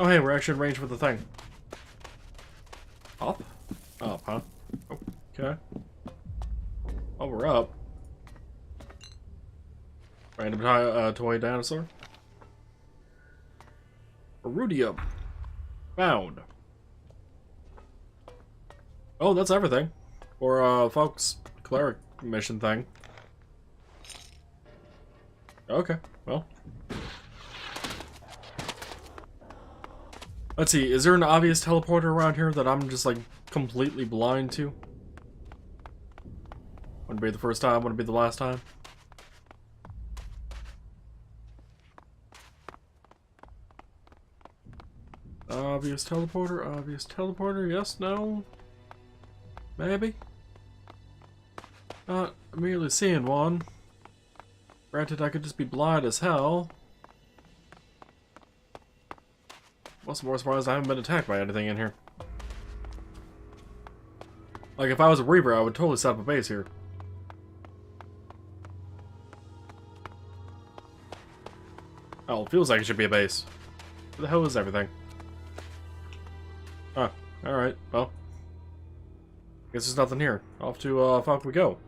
Oh, hey, we're actually in range with the thing. Up? Up, huh? Okay. Oh, we're up. Random toy dinosaur. Rudium. Found. Oh, that's everything. Or, folks, cleric mission thing. Okay, well. Let's see, is there an obvious teleporter around here that I'm just, like, completely blind to? Wouldn't be the first time, wouldn't be the last time. Obvious teleporter, yes, no? Maybe? Not immediately seeing one. Granted, I could just be blind as hell. What's more surprised I haven't been attacked by anything in here. Like, if I was a Reaver, I would totally set up a base here. Oh, it feels like it should be a base. Where the hell is everything? Ah, alright, well. Guess there's nothing here. Off to, Falk we go.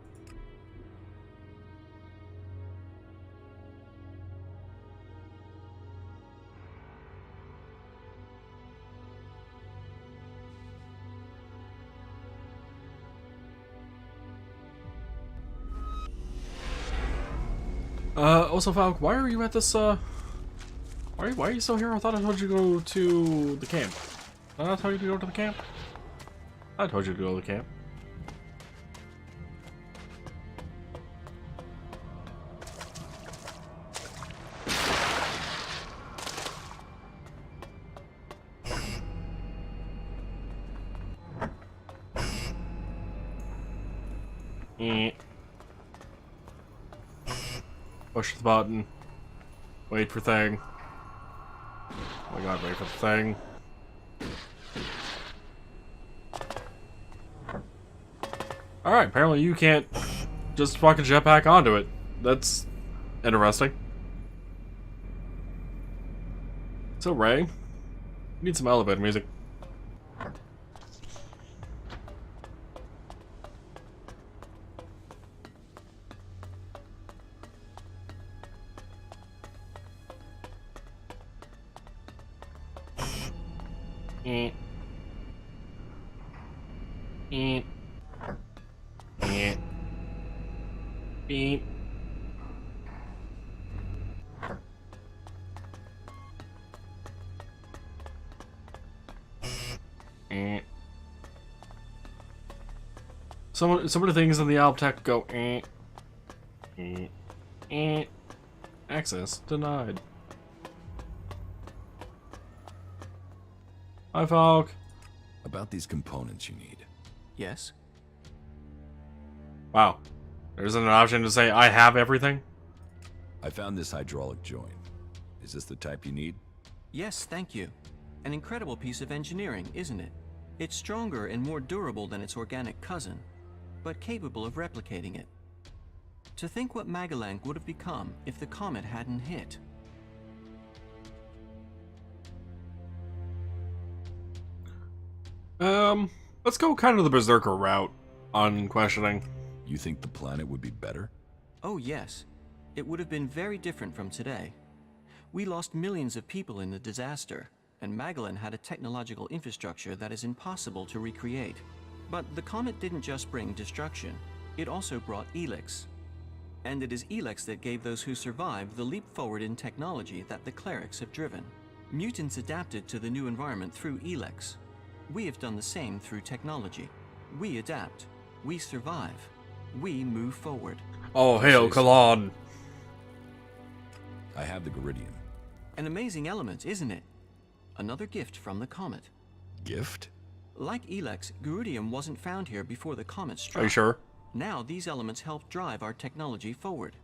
Also, Falk, why are you at this, why are you still here? I thought I told you to go to the camp. Did I not tell you to go to the camp? I told you to go to the camp. Push the button. Wait for thing. Oh my god, wait for the thing. Alright, apparently you can't just fucking jetpack onto it. That's interesting. So, Ray, you need some elevator music. Beep. Some of the things in the Alptech go access denied. Hi, Falk. About these components you need. Yes? Wow. There isn't an option to say, I have everything? I found this hydraulic joint. Is this the type you need? Yes, thank you. An incredible piece of engineering, isn't it? It's stronger and more durable than its organic cousin, but capable of replicating it. To think what MacLeod would have become if the comet hadn't hit. Let's go kind of the Berserker route on questioning. You think the planet would be better? Oh yes. It would have been very different from today. We lost millions of people in the disaster, and MacLeod had a technological infrastructure that is impossible to recreate. But the comet didn't just bring destruction, it also brought ELEX. And it is ELEX that gave those who survived the leap forward in technology that the clerics have driven. Mutants adapted to the new environment through ELEX. We have done the same through technology. We adapt. We survive. We move forward. Oh, hail Kalon. I have the Geridium. An amazing element, isn't it? Another gift from the comet. Gift? Like ELEX, Geridium wasn't found here before the comet struck. Are you sure? Now these elements help drive our technology forward.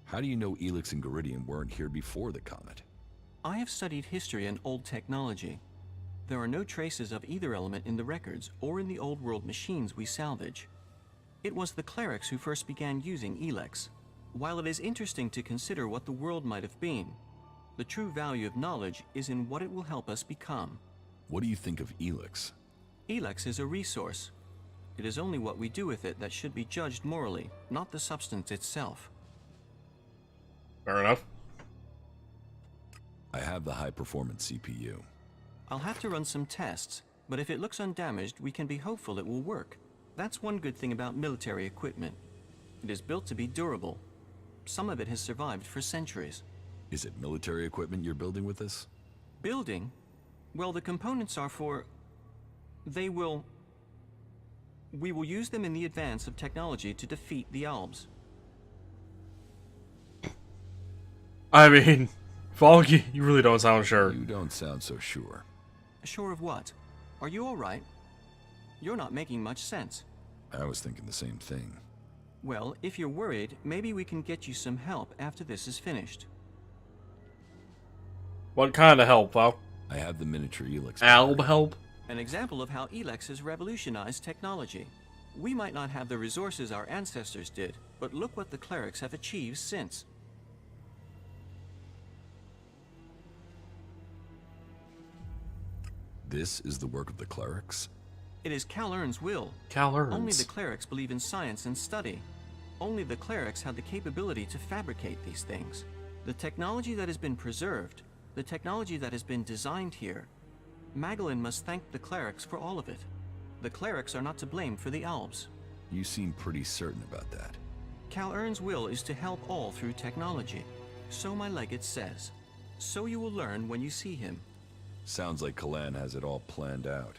How do you know ELEX and Geridium weren't here before the comet? I have studied history and old technology. There are no traces of either element in the records or in the old world machines we salvage. It was the clerics who first began using ELEX. While it is interesting to consider what the world might have been, the true value of knowledge is in what it will help us become. What do you think of ELEX? ELEX is a resource. It is only what we do with it that should be judged morally, not the substance itself. Fair enough. I have the high-performance CPU. I'll have to run some tests, but if it looks undamaged, we can be hopeful it will work. That's one good thing about military equipment. It is built to be durable. Some of it has survived for centuries. Is it military equipment you're building with this? Building? Well, the components are for... We will use them in the advance of technology to defeat the Albs. I mean, Foggy, you really don't sound sure. You don't sound so sure. Sure of what? Are you all right? You're not making much sense. I was thinking the same thing. Well, if you're worried, maybe we can get you some help after this is finished. What kind of help, Fog? I have the miniature ELEX. Alb help? An example of how ELEX has revolutionized technology. We might not have the resources our ancestors did, but look what the clerics have achieved since. This is the work of the clerics? It is Cal Ern's will. Cal Ern's. Only the clerics believe in science and study. Only the clerics have the capability to fabricate these things. The technology that has been preserved, the technology that has been designed here, MacLeod must thank the clerics for all of it. The clerics are not to blame for the Albs. You seem pretty certain about that. Cal Ern's will is to help all through technology. So my legate says. So you will learn when you see him. Sounds like Kalan has it all planned out.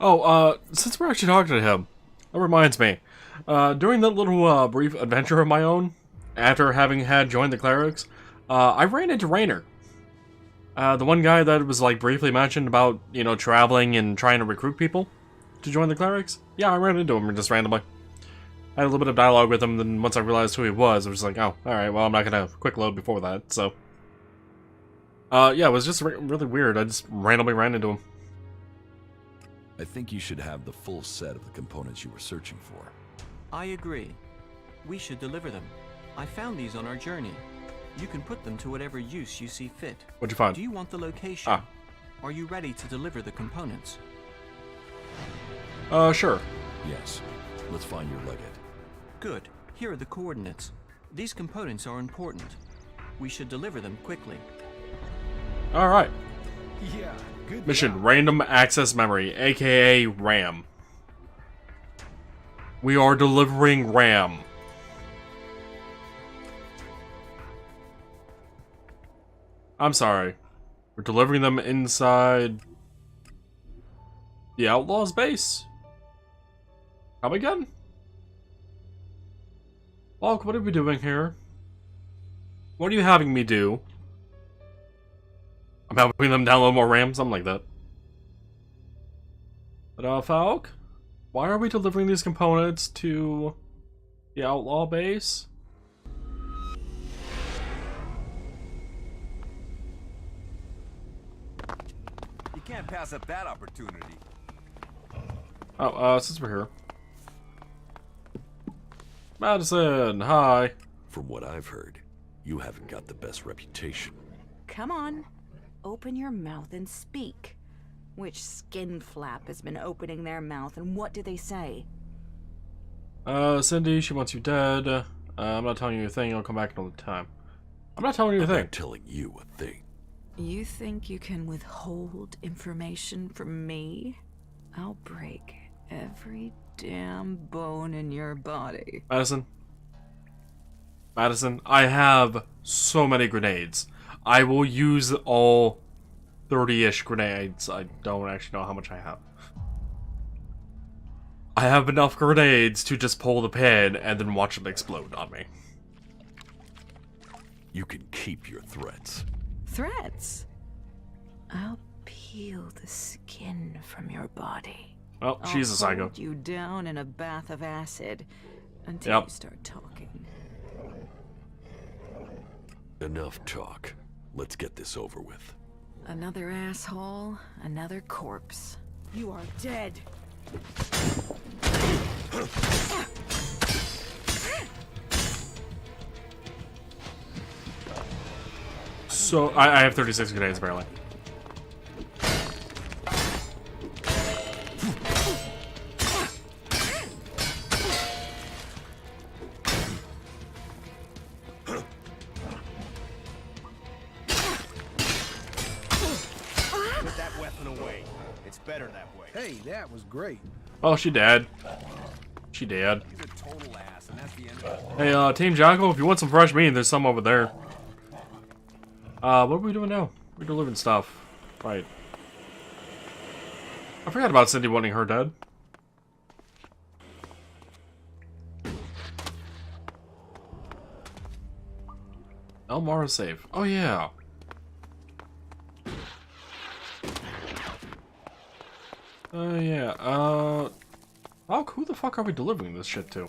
Oh, since we're actually talking to him, that reminds me. During that little brief adventure of my own, after having had joined the clerics, I ran into Raynor. The one guy that was like briefly mentioned about, you know, traveling and trying to recruit people to join the clerics. Yeah, I ran into him just randomly. I had a little bit of dialogue with him, then once I realized who he was, I was like, oh, alright, well, I'm not gonna quick load before that, so. Yeah, it was just really weird. I just randomly ran into him. I think you should have the full set of the components you were searching for. I agree. We should deliver them. I found these on our journey. You can put them to whatever use you see fit. What'd you find? Do you want the location? Ah. Are you ready to deliver the components? Sure. Yes. Let's find your legate. Good. Here are the coordinates. These components are important. We should deliver them quickly. Alright. Yeah, good Mission, job. Random Access Memory, aka RAM. We are delivering RAM. I'm sorry. We're delivering them inside the Outlaws base? Come again? Locke, what are we doing here? What are you having me do? I'm helping them download more RAM, something like that. But, Falk? Why are we delivering these components to the Outlaw base? You can't pass up that opportunity. Oh, since we're here. Madison, hi. From what I've heard, you haven't got the best reputation. Come on. Open your mouth and speak. Which skin flap has been opening their mouth, and what do they say? Cindy, she wants you dead. I'm not telling you a thing, I'll come back another time. I'm not telling you a I'm thing. not telling you a thing. You think you can withhold information from me? I'll break every damn bone in your body. Madison? Madison, I have so many grenades. I will use all 30-ish grenades. I don't actually know how much I have. I have enough grenades to just pull the pin and then watch them explode on me. You can keep your threats. Threats? I'll peel the skin from your body. Well, she's a psycho. Hold you down in a bath of acid until you start talking. Enough talk. Let's get this over with. Another asshole, another corpse. You are dead. so... I have 36 grenades, apparently. Put that weapon away. It's better that way. Hey, that was great. Oh, she dead. She dead. He's a total ass, and that's the end of it. Hey, Team Jocko, if you want some fresh meat, there's some over there. What are we doing now? We're delivering stuff. Right. I forgot about Cindy wanting her dead. Elmara's safe. Oh, yeah. Yeah, Falk, who the fuck are we delivering this shit to?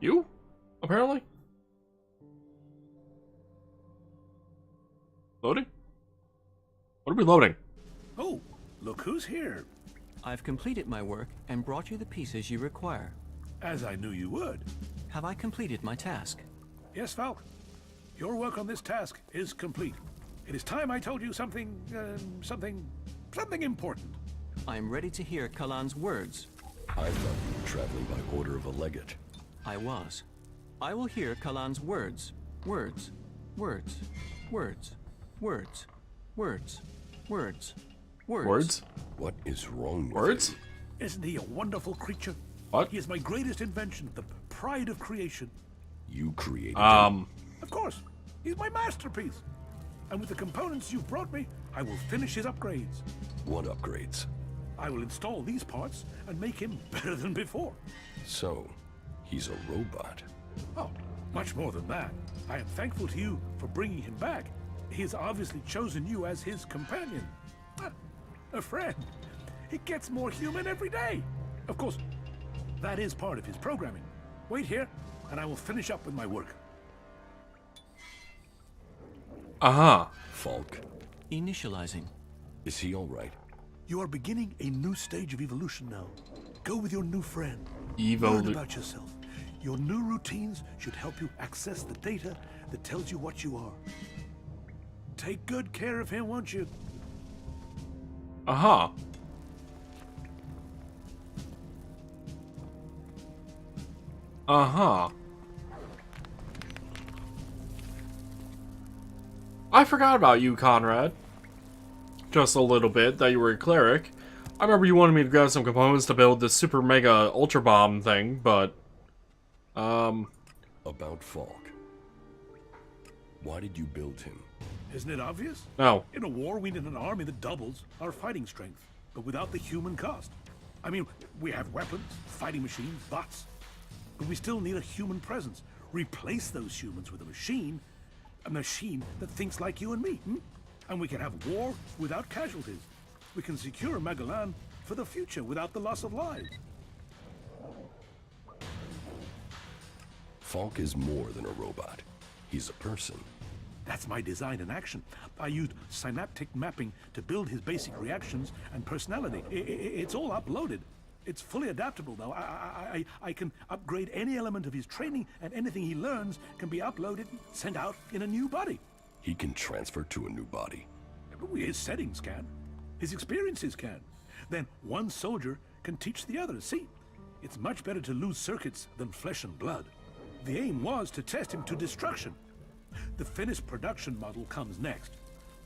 You? Apparently? Loading? What are we loading? Oh, look who's here. I've completed my work and brought you the pieces you require. As I knew you would. Have I completed my task? Yes, Falk. Your work on this task is complete. It is time I told you something important. I am ready to hear Kalan's words. I thought you were traveling by order of a legate. I was. I will hear Kalan's words. Words. Words. Words. Words. Words. Words. Words. Words? What is wrong with Words? you? Isn't he a wonderful creature? What? He is my greatest invention, the pride of creation. You created him. Of course, he's my masterpiece. And with the components you've brought me, I will finish his upgrades. What upgrades? I will install these parts and make him better than before. So, he's a robot. Oh, much more than that. I am thankful to you for bringing him back. He has obviously chosen you as his companion. A friend. He gets more human every day. Of course, that is part of his programming. Wait here, and I will finish up with my work. Uh-huh. Falk, Initializing. is he alright? You are beginning a new stage of evolution now. Go with your new friend. Evolu- Learn about yourself. Your new routines should help you access the data that tells you what you are. Take good care of him, won't you? Uh-huh. Uh-huh. I forgot about you, Conrad. Just a little bit, that you were a cleric. I remember you wanted me to grab some components to build this super mega ultra bomb thing, but... About Falk. Why did you build him? Isn't it obvious? No. In a war, we need an army that doubles our fighting strength, but without the human cost. I mean, we have weapons, fighting machines, bots, but we still need a human presence. Replace those humans with a machine that thinks like you and me, And we can have war without casualties. We can secure Magalan for the future without the loss of lives. Falk is more than a robot. He's a person. That's my design in action. I used synaptic mapping to build his basic reactions and personality. It's all uploaded. It's fully adaptable, though. I can upgrade any element of his training, and anything he learns can be uploaded and sent out in a new body. He can transfer to a new body. His settings can. His experiences can. Then one soldier can teach the others. See, it's much better to lose circuits than flesh and blood. The aim was to test him to destruction. The finished production model comes next.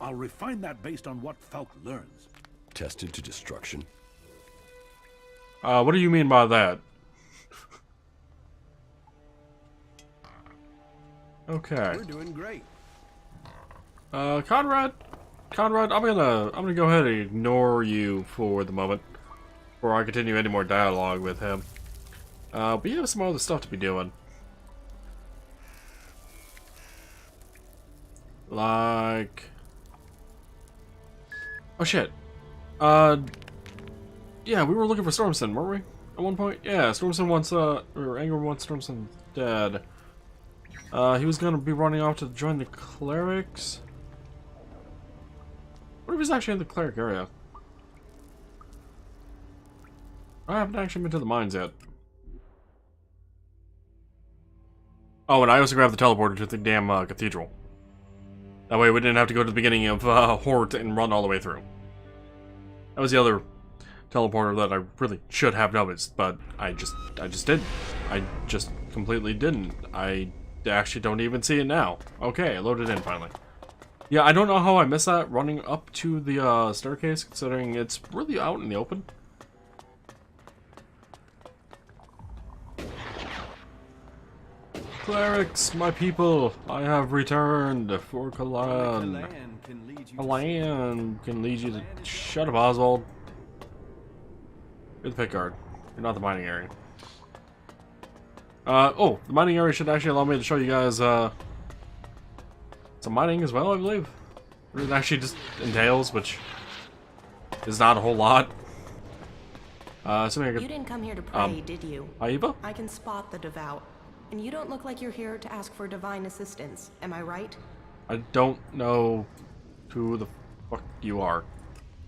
I'll refine that based on what Falk learns. Tested to destruction? What do you mean by that? Okay. We're doing great. Conrad, I'm gonna go ahead and ignore you for the moment, before I continue any more dialogue with him. We have some other stuff to be doing. Like... Oh shit. Yeah, we were looking for Stormson, weren't we? At one point? Yeah, Stormson wants, Anger wants Stormson dead. He was gonna be running off to join the clerics. What if he's actually in the cleric area? I haven't actually been to the mines yet. Oh, and I also grabbed the teleporter to the damn cathedral. That way we didn't have to go to the beginning of Hort and run all the way through. That was the other teleporter that I really should have noticed, but I just didn't. I just completely didn't. I actually don't even see it now. Okay, I loaded in finally. Yeah, I don't know how I missed that running up to the staircase, considering it's really out in the open. Clerics, my people, I have returned for Kalan. Kalan can lead you to... Shut up, Oswald. You're the pick guard. You're not the mining area. Oh, the mining area should actually allow me to show you guys, some mining as well, I believe. It actually just entails, which is not a whole lot. You didn't come here to pray, did you? Aiba? I can spot the devout. And you don't look like you're here to ask for divine assistance, am I right? I don't know who the fuck you are.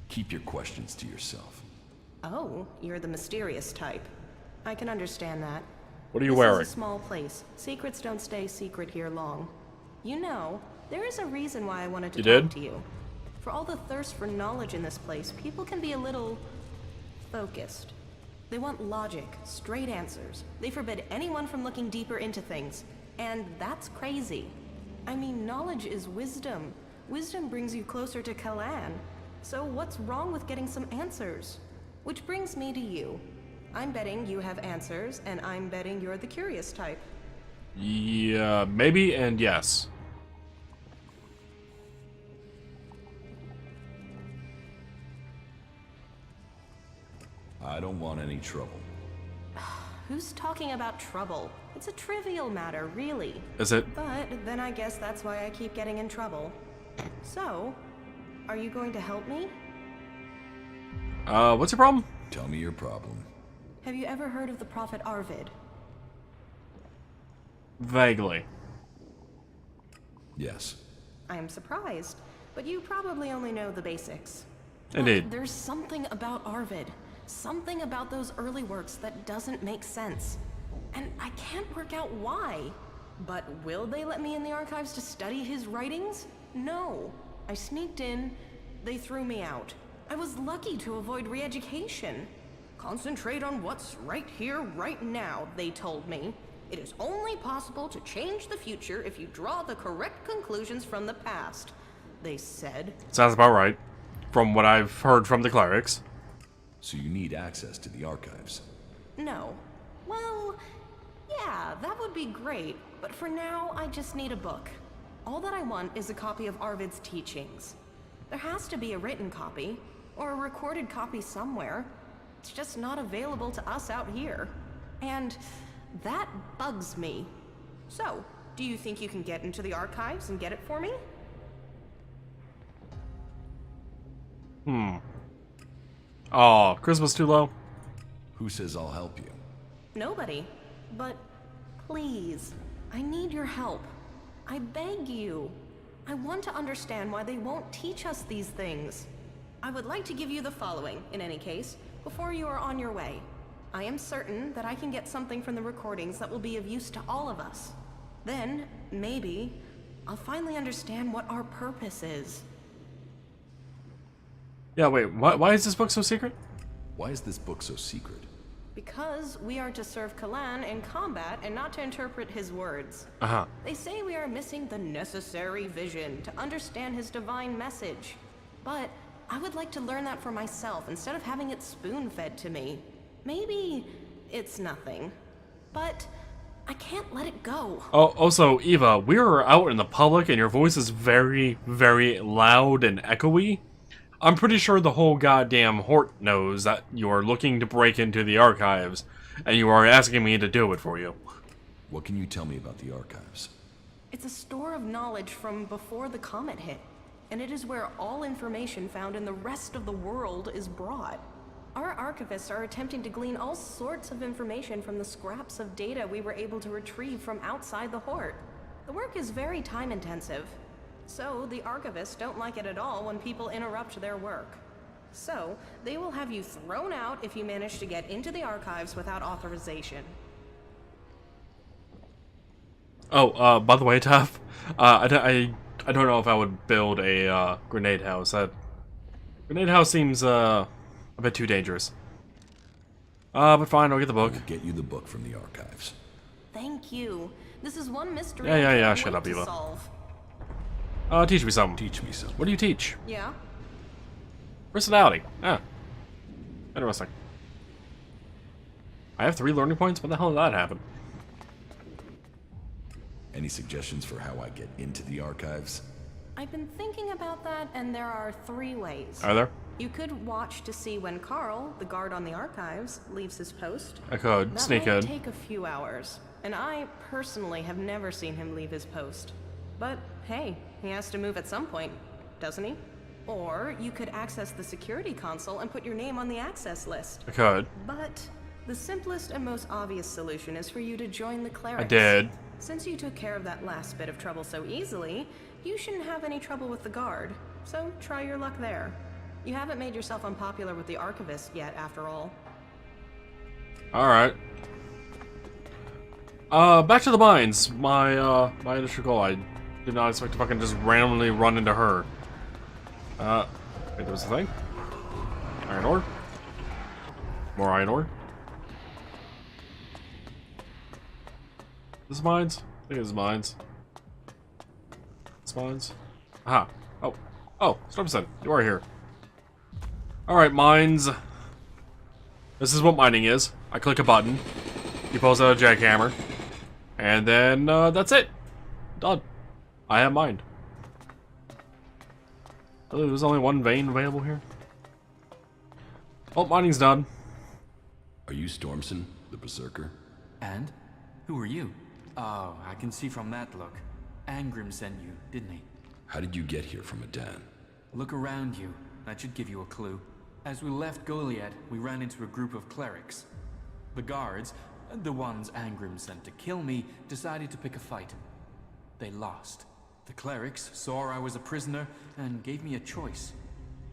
Keep your questions to yourself. Oh, you're the mysterious type. I can understand that. What are you This wearing? is a small place. Secrets don't stay secret here long. You know, there is a reason why I wanted to talk to you. For all the thirst for knowledge in this place, people can be a little focused. They want logic, straight answers. They forbid anyone from looking deeper into things. And that's crazy. I mean, knowledge is wisdom. Wisdom brings you closer to Kalan. So what's wrong with getting some answers? Which brings me to you. I'm betting you have answers, and I'm betting you're the curious type. Yeah, maybe and yes. I don't want any trouble. Who's talking about trouble? It's a trivial matter, really. Is it? But then I guess that's why I keep getting in trouble. So, are you going to help me? What's your problem? Tell me your problem. Have you ever heard of the prophet Arvid? Vaguely. Yes. I am surprised, but you probably only know the basics. Indeed. But there's something about Arvid, something about those early works that doesn't make sense. And I can't work out why. But will they let me in the archives to study his writings? No. I sneaked in, they threw me out. I was lucky to avoid re-education. Concentrate on what's right here, right now, they told me. It is only possible to change the future if you draw the correct conclusions from the past, they said. Sounds about right, from what I've heard from the clerics. So you need access to the archives. No. Well, yeah, that would be great, but for now, I just need a book. All that I want is a copy of Arvid's teachings. There has to be a written copy, or a recorded copy somewhere. It's just not available to us out here. And that bugs me. So, do you think you can get into the archives and get it for me? Oh, Christmas too low? Who says I'll help you? Nobody. But please, I need your help. I beg you. I want to understand why they won't teach us these things. I would like to give you the following, in any case, before you are on your way. I am certain that I can get something from the recordings that will be of use to all of us. Then, maybe, I'll finally understand what our purpose is. Yeah, wait, why is this book so secret? Why is this book so secret? Because we are to serve Kalan in combat and not to interpret his words. Uh-huh. They say we are missing the necessary vision to understand his divine message. But I would like to learn that for myself instead of having it spoon-fed to me. Maybe it's nothing, but I can't let it go. Oh, also, Eva, we are out in the public and your voice is very, very loud and echoey. I'm pretty sure the whole goddamn Hort knows that you are looking to break into the archives, and you are asking me to do it for you. What can you tell me about the archives? It's a store of knowledge from before the comet hit, and it is where all information found in the rest of the world is brought. Our archivists are attempting to glean all sorts of information from the scraps of data we were able to retrieve from outside the Hort. The work is very time-intensive, so the archivists don't like it at all when people interrupt their work. So, they will have you thrown out if you manage to get into the archives without authorization. Oh, by the way, Taff, I don't know if I would build a grenade house. That grenade house seems a bit too dangerous. But fine, I'll get the book. We'll get you the book from the archives. Thank you. This is one mystery Yeah. I can't Shut wait up, to Eva. solve. Teach me something. Teach me something. What do you teach? Yeah? Personality. Ah, interesting. I have 3 learning points. When the hell did that happen? Any suggestions for how I get into the archives? I've been thinking about that, and there are 3 ways. Are there? You could watch to see when Carl, the guard on the archives, leaves his post. I could That sneak might in. take a few hours, and I personally have never seen him leave his post. But hey, he has to move at some point, doesn't he? Or you could access the security console and put your name on the access list. I could. But the simplest and most obvious solution is for you to join the clerics. I did. Since you took care of that last bit of trouble so easily, you shouldn't have any trouble with the guard. So try your luck there. You haven't made yourself unpopular with the archivist yet, after all. Alright. Back to the mines. My initial goal. I did not expect to fucking just randomly run into her. Wait, there was a thing? Iron ore? More iron ore? This is mines? I think this is mines. This mines? Aha. Oh, Stormson, you are here. Alright, mines. This is what mining is. I click a button. He pulls out a jackhammer. And then, that's it. Done. I have mined. Oh, there's only 1 vein available here. Oh, mining's done. Are you Stormson, the Berserker? And? Who are you? Oh, I can see from that look. Angrim sent you, didn't he? How did you get here from Adan? Look around you. That should give you a clue. As we left Goliad, we ran into a group of clerics. The guards, the ones Angrim sent to kill me, decided to pick a fight. They lost. The clerics saw I was a prisoner and gave me a choice.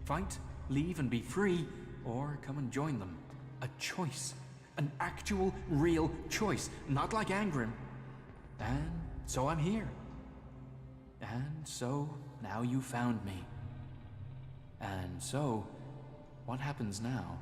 Fight, leave and be free, or come and join them. A choice. An actual, real choice. Not like Angrim. And so I'm here. And so, now you found me. And so, what happens now?